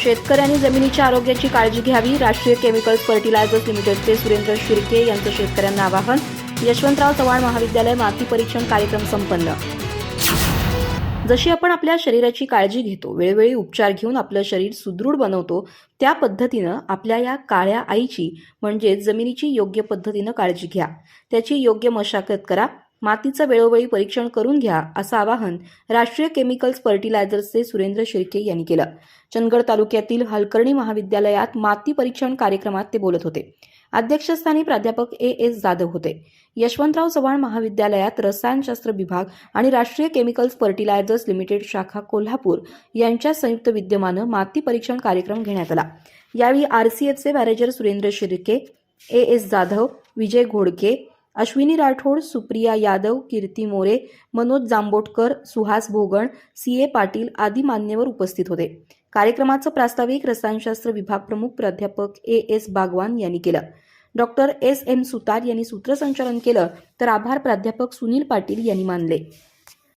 शेतकऱ्यांनी जमिनीच्या आरोग्याची काळजी घ्यावी. राष्ट्रीय केमिकल्स फर्टिलायझर्स लिमिटेडचे सुरेंद्र शिर्के यांचं शेतकऱ्यांना आवाहन. यशवंतराव चव्हाण महाविद्यालय माती परीक्षण कार्यक्रम संपन्न. जशी आपण आपल्या शरीराची काळजी घेतो, वेळोवेळी उपचार घेऊन आपलं शरीर सुदृढ बनवतो, त्या पद्धतीनं आपल्या या काळ्या आईची म्हणजेच जमिनीची योग्य पद्धतीनं काळजी घ्या. त्याची योग्य मशागत करा. मातीचं वेळोवेळी परीक्षण करून घ्या, असं आवाहन राष्ट्रीय केमिकल्स फर्टिलायझर्सचे सुरेंद्र शिर्के यांनी केलं. चंदगड तालुक्यातील हलकर्णी महाविद्यालयात माती परीक्षण कार्यक्रमात ते बोलत होते. अध्यक्षस्थानी प्राध्यापक एस जाधव होते. यशवंतराव चव्हाण महाविद्यालयात रसायनशास्त्र विभाग आणि राष्ट्रीय केमिकल्स फर्टिलायझर्स लिमिटेड शाखा कोल्हापूर यांच्या संयुक्त विद्यमानं माती परीक्षण कार्यक्रम घेण्यात आला. यावेळी आरसीएफचे मॅनेजर सुरेंद्र शिर्के, एस जाधव, विजय घोडके, अश्विनी राठोड, सुप्रिया यादव, कीर्ती मोरे, मनोज जांबोटकर, सुहास भोगण, सीए पाटील आदी मान्यवर उपस्थित होते. कार्यक्रमाचं प्रास्ताविक रसायनशास्त्र विभाग प्रमुख प्राध्यापक एस बागवान यांनी केलं. डॉक्टर एम सुतार यांनी सूत्रसंचालन केलं, तर आभार प्राध्यापक सुनील पाटील यांनी मानले.